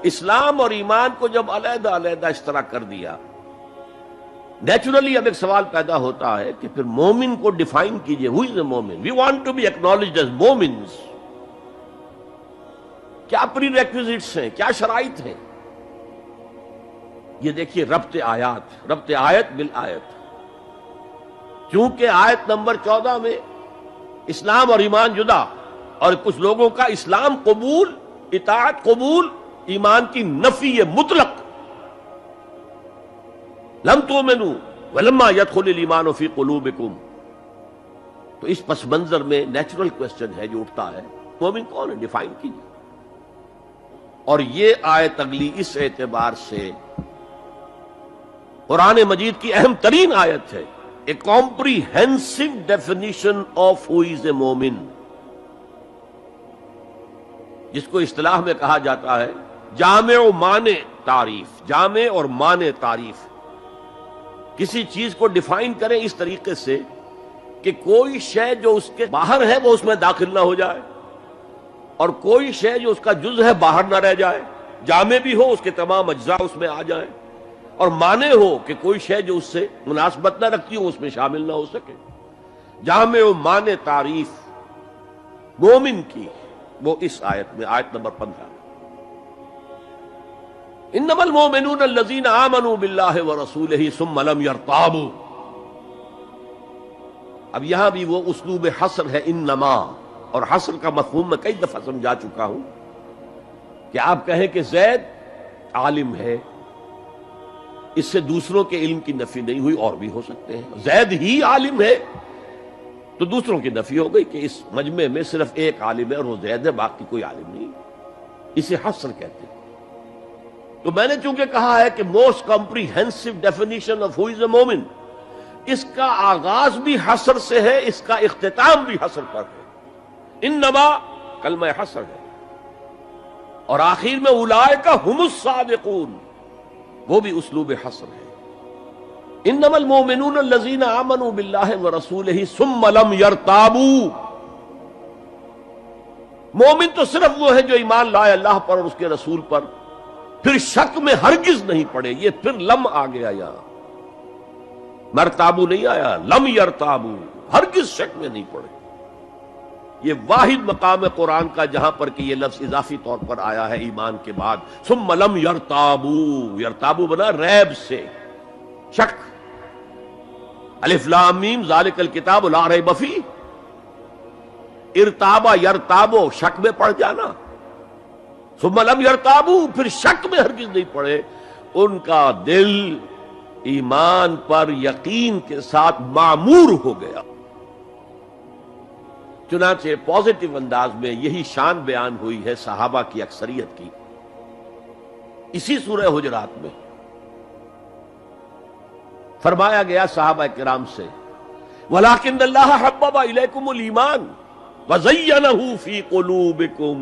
اسلام اور ایمان کو جب علیحدہ علیحدہ اس طرح کر دیا، نیچرلی اب ایک سوال پیدا ہوتا ہے کہ پھر مومن کو ڈیفائن کیجئے. ہو is a momin? We want to be acknowledged as momins. کیا پری ریکویزٹس ہیں، کیا شرائط ہیں؟ یہ دیکھیے ربط آیت بالآیت. چونکہ آیت نمبر 14 میں اسلام اور ایمان جدا، اور کچھ لوگوں کا اسلام قبول، اطاعت قبول، ایمان کی نفی مطلق. لم تؤمنوا ولما يدخل الایمان فی قلوبکم. تو اس پس منظر میں نیچرل کوسچن ہے جو اٹھتا ہے، مومن کون ہے؟ ڈیفائن کیجیے. اور یہ آیت اگلی اس اعتبار سے قرآن مجید کی اہم ترین آیت ہے. A comprehensive definition of who is a مومن، جس کو اصطلاح میں کہا جاتا ہے جامع و مانع تعریف. جامع اور مانع تعریف، کسی چیز کو ڈیفائن کریں اس طریقے سے کہ کوئی شے جو اس کے باہر ہے وہ اس میں داخل نہ ہو جائے، اور کوئی شے جو اس کا جز ہے باہر نہ رہ جائے. جامع بھی ہو، اس کے تمام اجزاء اس میں آ جائیں، اور مانع ہو کہ کوئی شے جو اس سے مناسبت نہ رکھتی ہو اس میں شامل نہ ہو سکے. جامع و مانع تعریف مومن کی وہ اس آیت میں، آیت نمبر 15. انما المؤمنون الذین آمنوا باللہ ورسولہ ثم لم یرتابوا. اب یہاں بھی وہ اسلوب حصر ہے، انما. اور حصر کا مفہوم میں کئی دفعہ سمجھا چکا ہوں کہ آپ کہیں کہ زید عالم ہے، اس سے دوسروں کے علم کی نفی نہیں ہوئی، اور بھی ہو سکتے ہیں. زید ہی عالم ہے تو دوسروں کی نفی ہو گئی کہ اس مجمع میں صرف ایک عالم ہے اور وہ زید ہے، باقی کوئی عالم نہیں. اسے حصر کہتے ہیں. تو میں نے چونکہ کہا ہے کہ most comprehensive definition of who is a مومن، اس کا آغاز بھی حصر سے ہے، اس کا اختتام بھی حصر پر ہے. انما کلمہ حصر ہے، اور آخر میں اولئک ھم الصادقون، وہ بھی اسلوب حصر ہے. انما المؤمنون الذین آمنوا باللہ ورسولہ ثم لم یرتابوا. مومن تو صرف وہ ہے جو ایمان لائے اللہ پر اور اس کے رسول پر، پھر شک میں ہرگز نہیں پڑے. یہ پھر لم آ گیا، یہاں مرتابو نہیں آیا، لم یرتابو، ہرگز شک میں نہیں پڑے. یہ واحد مقام قرآن کا جہاں پر کہ یہ لفظ اضافی طور پر آیا ہے ایمان کے بعد. ثم لم یرتابو، یرتابو بنا ریب سے، شک. الف لام میم ذالک الکتاب لا ریب فیہ. ارتابا یرتابو، شک میں پڑ جانا. ثم لم یرتابو، پھر شک میں ہرگز نہیں پڑے. ان کا دل ایمان پر یقین کے ساتھ معمور ہو گیا. چنانچہ پازیٹو انداز میں یہی شان بیان ہوئی ہے صحابہ کی اکثریت کی اسی سورہ حجرات میں. فرمایا گیا صحابہ کرام سے وَلَٰكِنَّ اللَّهَ حَبَّبَ إِلَيْكُمُ الْإِيمَانَ وَزَيَّنَهُ فِي قُلُوبِكُمْ.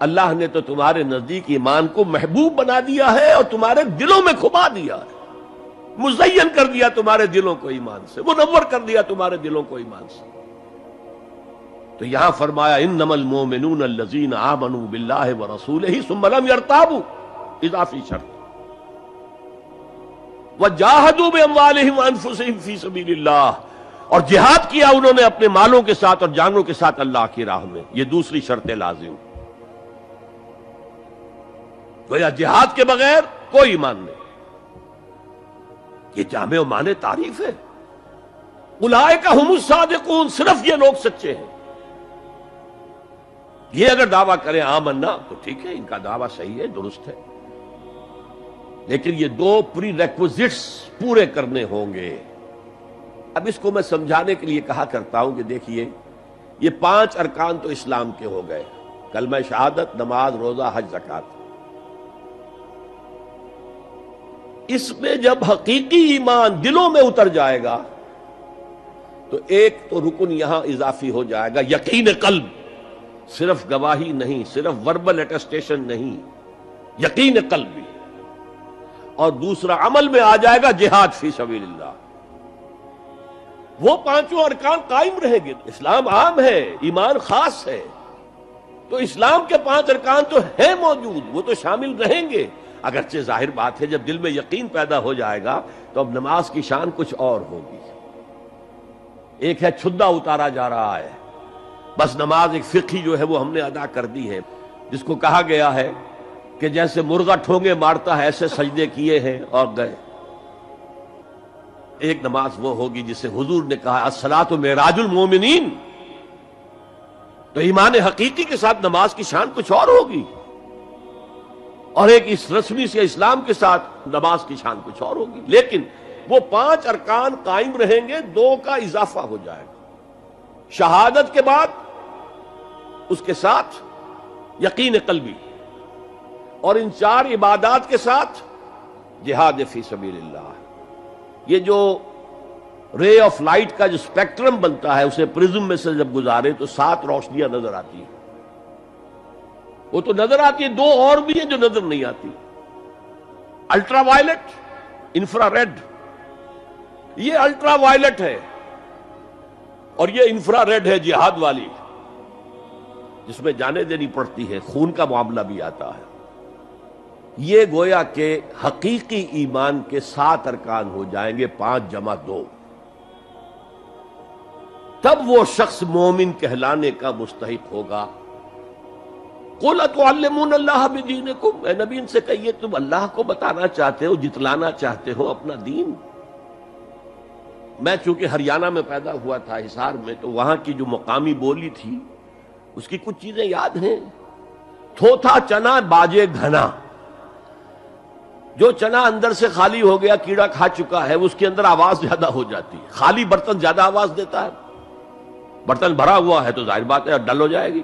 اللہ نے تو تمہارے نزدیک ایمان کو محبوب بنا دیا ہے اور تمہارے دلوں میں کھبا دیا ہے. مزین کر دیا تمہارے دلوں کو ایمان سے، منور کر دیا تمہارے دلوں کو ایمان سے. تو یہاں فرمایا انما المؤمنون الذین آمنوا باللہ ورسولہ ثم لم یرتابوا، اضافی شرط. وجاہدوا باموالہم وانفسہم فی سبیل اللہ، اور جہاد کیا انہوں نے اپنے مالوں کے ساتھ اور جانوں کے ساتھ اللہ کی راہ میں. یہ دوسری شرط لازم. گویا جہاد کے بغیر کوئی ایمان نہیں. یہ جامع و مانع تعریف ہے. اولئک ھم الصادقون، صرف یہ لوگ سچے ہیں. یہ اگر دعویٰ کریں آمنا تو ٹھیک ہے، ان کا دعویٰ صحیح ہے، درست ہے، لیکن یہ دو پری ریکوزٹس پورے کرنے ہوں گے. اب اس کو میں سمجھانے کے لیے کہا کرتا ہوں کہ دیکھیے یہ 5 ارکان تو اسلام کے ہو گئے، کلمہ شہادت، نماز، روزہ، حج، زکوٰۃ. اس میں جب حقیقی ایمان دلوں میں اتر جائے گا تو ایک تو رکن یہاں اضافی ہو جائے گا، یقین قلب. صرف گواہی نہیں، صرف وربل اٹیسٹیشن نہیں، یقین قلب بھی. اور دوسرا عمل میں آ جائے گا جہاد فی سبیل اللہ. وہ 5 ارکان قائم رہیں گے. اسلام عام ہے، ایمان خاص ہے. تو اسلام کے 5 ارکان تو ہیں موجود، وہ تو شامل رہیں گے، اگرچہ ظاہر بات ہے جب دل میں یقین پیدا ہو جائے گا تو اب نماز کی شان کچھ اور ہوگی۔ ایک ہے چھدا اتارا جا رہا ہے، بس نماز ایک فقہی جو ہے وہ ہم نے ادا کر دی ہے، جس کو کہا گیا ہے کہ جیسے مرغا ٹھونگے مارتا ہے ایسے سجدے کیے ہیں اور گئے۔ ایک نماز وہ ہوگی جسے حضور نے کہا الصلاۃ معراج المومنین، تو ایمان حقیقی کے ساتھ نماز کی شان کچھ اور ہوگی، اور ایک اس رسمی سے اسلام کے ساتھ نماز کی شان کچھ اور ہوگی، لیکن وہ 5 ارکان قائم رہیں گے، 2 کا اضافہ ہو جائے گا، شہادت کے بعد اس کے ساتھ یقین قلبی، اور ان 4 عبادات کے ساتھ جہاد فی سبیل اللہ۔ یہ جو رے آف لائٹ کا جو اسپیکٹرم بنتا ہے اسے پرزم میں سے جب گزارے تو 7 روشنیاں نظر آتی ہیں، وہ تو نظر آتی ہے، 2 اور بھی ہیں جو نظر نہیں آتی، الٹرا وائلٹ، انفرا ریڈ۔ یہ الٹرا وائلٹ ہے اور یہ انفرا ریڈ ہے جہاد والی، جس میں جانیں دینی پڑتی ہے، خون کا معاملہ بھی آتا ہے۔ یہ گویا کہ حقیقی ایمان کے 7 ارکان ہو جائیں گے، 5 جمع 2، تب وہ شخص مومن کہلانے کا مستحق ہوگا۔ قُلْ أَتُعَلِّمُونَ اللَّهَ بِدِينِكُمْ، اے نبی ان سے کہیے تم اللہ کو بتانا چاہتے ہو، جتلانا چاہتے ہو اپنا دین۔ میں چونکہ ہریانہ میں پیدا ہوا تھا، حصار میں، تو وہاں کی جو مقامی بولی تھی اس کی کچھ چیزیں یاد ہیں۔ تھوتھا چنا باجے گھنا، جو چنا اندر سے خالی ہو گیا، کیڑا کھا چکا ہے، اس کے اندر آواز زیادہ ہو جاتی ہے، خالی برتن زیادہ آواز دیتا ہے، برتن بھرا ہوا ہے تو ظاہر بات ہے ڈل ہو جائے گی۔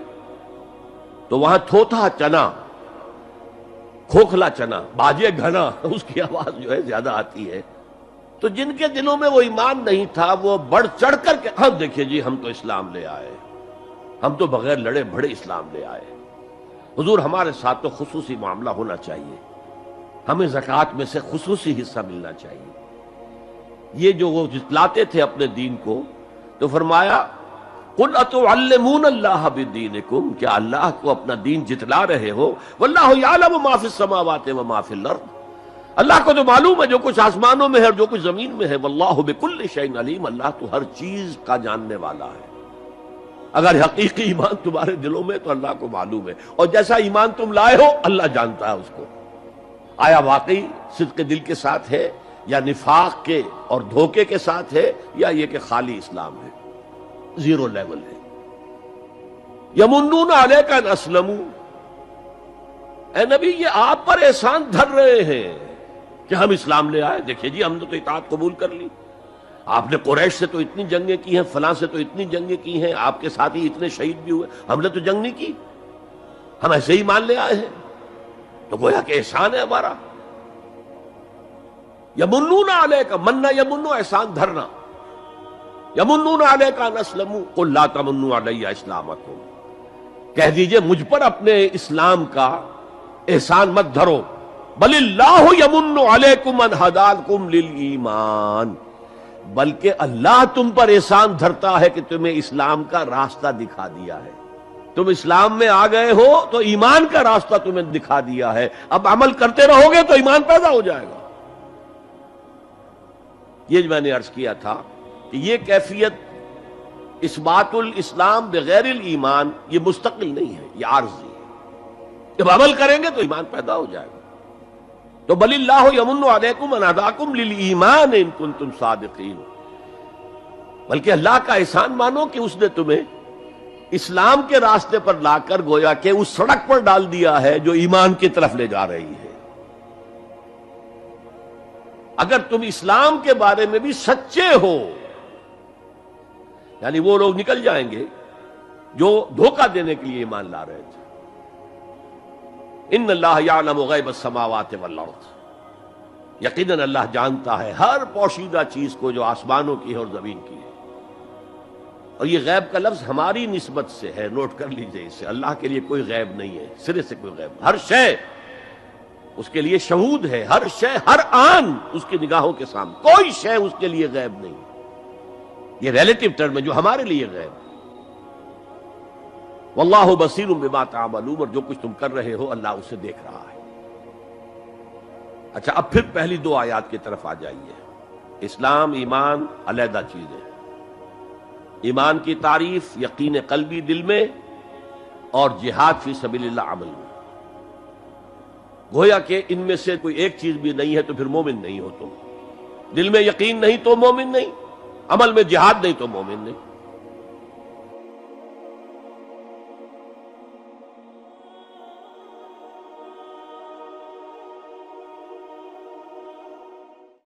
تو وہاں تھوتھا چنا، کھوکھلا چنا، باجے گھنا، اس کی آواز جو ہے زیادہ آتی ہے۔ تو جن کے دلوں میں وہ ایمان نہیں تھا وہ بڑھ چڑھ کر کے ہم دیکھیے جی ہم تو اسلام لے آئے، ہم تو بغیر لڑے بھڑے اسلام لے آئے۔ حضور ہمارے ساتھ تو خصوصی معاملہ ہونا چاہیے، ہمیں زکوٰۃ میں سے خصوصی حصہ ملنا چاہیے۔ یہ جو وہ جتلاتے تھے اپنے دین کو، تو فرمایا قُلْ أَتُعَلِّمُونَ اللَّهَ بِدِينِكُمْ، کیا اللہ کو اپنا دین جتلا رہے ہو؟ وَاللَّهُ يَعْلَمُ مَا فِي السَّمَاوَاتِ وَمَا فِي الْأَرْضِ، اللہ کو تو معلوم ہے جو کچھ آسمانوں میں ہے اور جو کچھ زمین میں ہے۔ وَاللَّهُ بِكُلِّ شَيْءٍ عَلِيمٌ، اللہ تو ہر چیز کا جاننے والا ہے۔ اگر حقیقی ایمان تمہارے دلوں میں تو اللہ کو معلوم ہے، اور جیسا ایمان تم لائے ہو اللہ جانتا ہے اس کو، آیا واقعی صدق دل کے ساتھ ہے یا نفاق کے اور دھوکے کے ساتھ ہے، یا یہ کہ خالی اسلام ہے، زیرو لیول ہے۔ یمنون علیک ان اسلموا، اے نبی یہ آپ پر احسان دھر رہے ہیں کہ ہم اسلام لے آئے، دیکھیے جی ہم نے تو اطاعت قبول کر لی، آپ نے قریش سے تو اتنی جنگیں کی ہیں، فلاں سے تو اتنی جنگیں کی ہیں، آپ کے ساتھ ہی اتنے شہید بھی ہوئے، ہم نے تو جنگ نہیں کی، ہم ایسے ہی مان لے آئے ہیں، تو گویا کہ احسان ہے ہمارا۔ یمنون علیک، مننا یمنو احسان دھرنا، یمنون علیک ان اسلموا قل لا تمنوا علی اسلامکم، کہہ دیجئے مجھ پر اپنے اسلام کا احسان مت دھرو، بل اللہ یمن علیکم ان ہداکم للایمان، بلکہ اللہ تم پر احسان دھرتا ہے کہ تمہیں اسلام کا راستہ دکھا دیا ہے، تم اسلام میں آ گئے ہو تو ایمان کا راستہ تمہیں دکھا دیا ہے، اب عمل کرتے رہو گے تو ایمان پیدا ہو جائے گا۔ یہ میں نے عرض کیا تھا کہ یہ کیفیت اثبات الاسلام بغیر الایمان یہ مستقل نہیں ہے، یہ عارضی ہے، جب عمل کریں گے تو ایمان پیدا ہو جائے گا۔ تو بل اللہ یمن علیکم ان ہداکم للایمان ان کنتم صادقین، بلکہ اللہ کا احسان مانو کہ اس نے تمہیں اسلام کے راستے پر لا کر گویا کہ اس سڑک پر ڈال دیا ہے جو ایمان کی طرف لے جا رہی ہے۔ اگر تم اسلام کے بارے میں بھی سچے ہو، یعنی وہ لوگ نکل جائیں گے جو دھوکہ دینے کے لیے ایمان لا رہے تھے۔ ان اللہ یعلم غیب السماوات والارض، یقیناً اللہ جانتا ہے ہر پوشیدہ چیز کو جو آسمانوں کی ہے اور زمین کی ہے، اور یہ غیب کا لفظ ہماری نسبت سے ہے، نوٹ کر لیجئے اسے، اللہ کے لیے کوئی غیب نہیں ہے، سرے سے کوئی غیب، ہر شے اس کے لیے شہود ہے، ہر شے ہر آن اس کی نگاہوں کے سامنے، کوئی شے اس کے لیے غیب نہیں، یہ ریلیٹو ٹرم ہے جو ہمارے لیے غیب ہے۔ واللہ بصیر بما تعملون، اور جو کچھ تم کر رہے ہو اللہ اسے دیکھ رہا ہے۔ اچھا، اب پھر پہلی دو آیات کی طرف آ جائیے۔ اسلام ایمان علیحدہ چیزیں، ایمان کی تعریف یقین قلبی دل میں، اور جہاد فی سبیل اللہ عمل میں۔ گویا کہ ان میں سے کوئی ایک چیز بھی نہیں ہے تو پھر مومن نہیں ہو تم۔ دل میں یقین نہیں تو مومن نہیں، عمل میں جہاد نہیں تو مومن نہیں۔